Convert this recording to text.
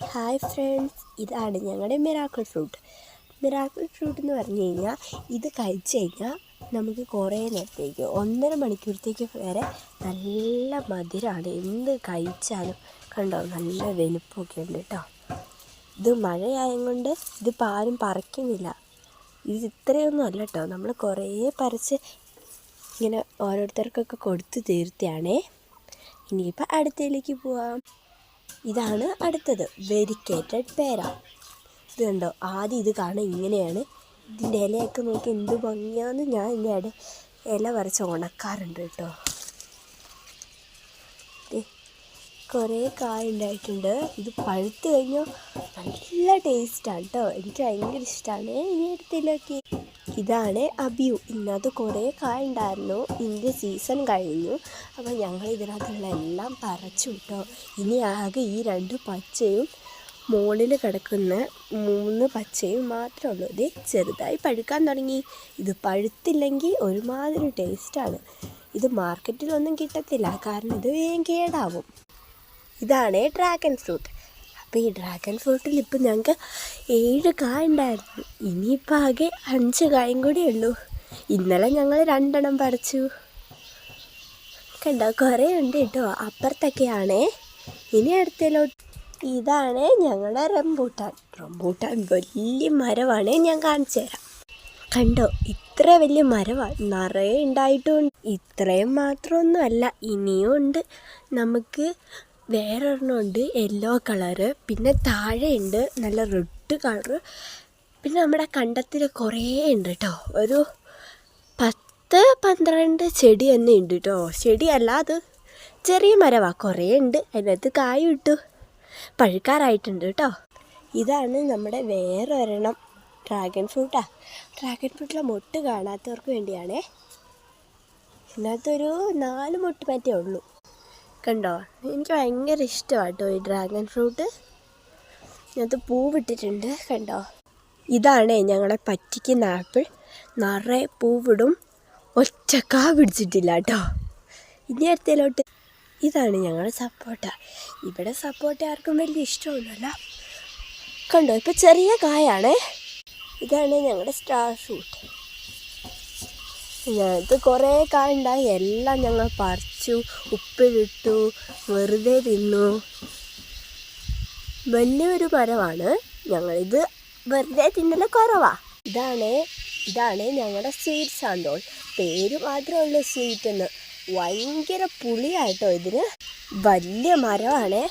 Hi friends, ഇതാണ് ഞങ്ങളുടെ miracle fruit. Miracle fruit എന്ന് പറഞ്ഞു കഴിഞ്ഞാൽ ഇത് കഴിച്ച് കഴിഞ്ഞാൽ നമുക്ക് കുറേ നേരത്തേക്ക് 1.5 മണിക്കൂറത്തേക്ക് വരെ നല്ല മധുരമാണ്. എന്ത് കഴിച്ചാലും കണ്ടോ, നല്ല വലുപ്പമൊക്കെ ഉണ്ട് കേട്ടോ. ഇത് മഴയായതുകൊണ്ട് ഇതിപ്പോൾ ആരും പറിക്കുന്നില്ല. ഇത് ഇത്രയൊന്നും അല്ല കേട്ടോ, നമ്മൾ കുറേ പറിച്ച് ഇങ്ങനെ ഓരോരുത്തർക്കൊക്കെ കൊടുത്ത് തീർത്തിയാണേ. ഇനിയിപ്പോൾ അടുത്തതിലേക്ക് പോവാം. ഇതാണ് അടുത്തത്, വെരിക്കേറ്റഡ് പേര. ഇത് കണ്ടോ, ആദ്യം ഇത് കാണാൻ ഇങ്ങനെയാണ്. ഇതിൻ്റെ ഇലയൊക്കെ നോക്കി എന്ത് ഭംഗിയാന്ന്. ഞാൻ ഇതിൻ്റെ ഇല പറിച്ച് ഉണക്കാറുണ്ട് കേട്ടോ. കുറേ കായ ഉണ്ടായിട്ടുണ്ട്. ഇത് പഴുത്ത് കഴിഞ്ഞാൽ നല്ല ടേസ്റ്റാണ് കേട്ടോ. എനിക്ക് ഭയങ്കര ഇഷ്ടമാണ്. ഇനി അടുത്തിലേക്ക് ഇതാണ് അബിയു. ഇതിനകത്ത് കുറേ കായ ഉണ്ടായിരുന്നു. ഇതിൻ്റെ സീസൺ കഴിഞ്ഞു. അപ്പോൾ ഞങ്ങൾ ഇതിനകത്തുള്ള എല്ലാം പറിച്ചു കേട്ടോ. ഇനി ആകെ ഈ 2 പച്ചയും മുകളിൽ കിടക്കുന്ന 3 പച്ചയും മാത്രമേ ഉള്ളൂ. ഇത് ചെറുതായി പഴുക്കാൻ തുടങ്ങി. ഇത് പഴുത്തില്ലെങ്കിൽ ഒരുമാതിരി ടേസ്റ്റാണ്. ഇത് മാർക്കറ്റിലൊന്നും കിട്ടത്തില്ല, കാരണം ഇത് വേഗം കേടാവും. ഇതാണ് ഡ്രാഗൺ ഫ്രൂട്ട്. അപ്പോൾ ഈ ഡ്രാഗൺ ഫ്രൂട്ടിൽ ഇപ്പം ഞങ്ങൾക്ക് 7 കായ ഉണ്ടായിരുന്നു. ഇനിയിപ്പോൾ ആകെ 5 കായും കൂടി ഉള്ളൂ. ഇന്നലെ ഞങ്ങൾ 2 എണ്ണം പറിച്ചു. കണ്ടോ, കുറേ ഉണ്ട് കേട്ടോ. അപ്പുറത്തൊക്കെയാണേ. ഇനി അടുത്തതിലോട്ട് ഇതാണ് ഞങ്ങളുടെ റംബൂട്ടാൻ വലിയ മരമാണ്. ഞാൻ കാണിച്ചു തരാം. കണ്ടോ, ഇത്ര വലിയ മരമാണ്. നിറയെ ഉണ്ടായിട്ടും ഇത്രയും മാത്രമൊന്നുമല്ല, ഇനിയും ഉണ്ട്. നമുക്ക് വേറൊരെണ്ണമുണ്ട് യെല്ലോ കളറ്, പിന്നെ താഴെയുണ്ട് നല്ല റെഡ് കളറ്. പിന്നെ നമ്മുടെ കണ്ടത്തിൽ കുറേ ഉണ്ട് കേട്ടോ. ഒരു 10-12 ചെടി തന്നെ ഉണ്ട് കേട്ടോ. ചെടിയല്ല, അത് ചെറിയ മരമാണ്. കുറേ ഉണ്ട്. അതിനകത്ത് കായ ഇട്ടു, പഴുക്കാറായിട്ടുണ്ട് കേട്ടോ. ഇതാണ് നമ്മുടെ വേറൊരെണ്ണം ഡ്രാഗൺ ഫ്രൂട്ടാണ്. ഡ്രാഗൺ ഫ്രൂട്ടിലെ മൊട്ട് കാണാത്തവർക്ക് വേണ്ടിയാണേ. ഇതിനകത്തൊരു 4 മൊട്ട് മറ്റേ ഉള്ളൂ. കണ്ടോ, എനിക്ക് ഭയങ്കര ഇഷ്ടമാണ് കേട്ടോ ഈ ഡ്രാഗൺ ഫ്രൂട്ട്. ഇതിനകത്ത് പൂവിട്ടിട്ടുണ്ട് കണ്ടോ. ഇതാണ് ഞങ്ങളെ പറ്റിക്കുന്ന ആപ്പിൾ. നിറയെ പൂവിടും, ഒറ്റക്കാ പിടിച്ചിട്ടില്ല കേട്ടോ. ഇനി അടുത്തതിലോട്ട് ഇതാണ് ഞങ്ങളുടെ സപ്പോട്ട. ഇവിടെ സപ്പോട്ട ആർക്കും വലിയ ഇഷ്ടമൊന്നുമല്ല. കണ്ടോ, ഇപ്പോൾ ചെറിയ കായാണേ. ഇതാണ് ഞങ്ങളുടെ സ്റ്റാർ ഫ്രൂട്ട്. ഇതിനകത്ത് കുറേ കായ ഉണ്ടായി. എല്ലാം ഞങ്ങൾ പറിച്ചു, ഉപ്പിലിട്ടു, വെറുതെ തിന്നു. വലിയൊരു മരമാണ്. ഞങ്ങളിത് വെറുതെ തിന്നല് കുറവാണ്. ഇതാണ് ഞങ്ങളുടെ സ്വീറ്റ് സാന്തോൾ. പേര് മാത്രമേ ഉള്ളൂ സ്വീറ്റ് എന്ന്. ഭയങ്കര പുളിയായിട്ടോ ഇതിന്. വലിയ മരമാണേ.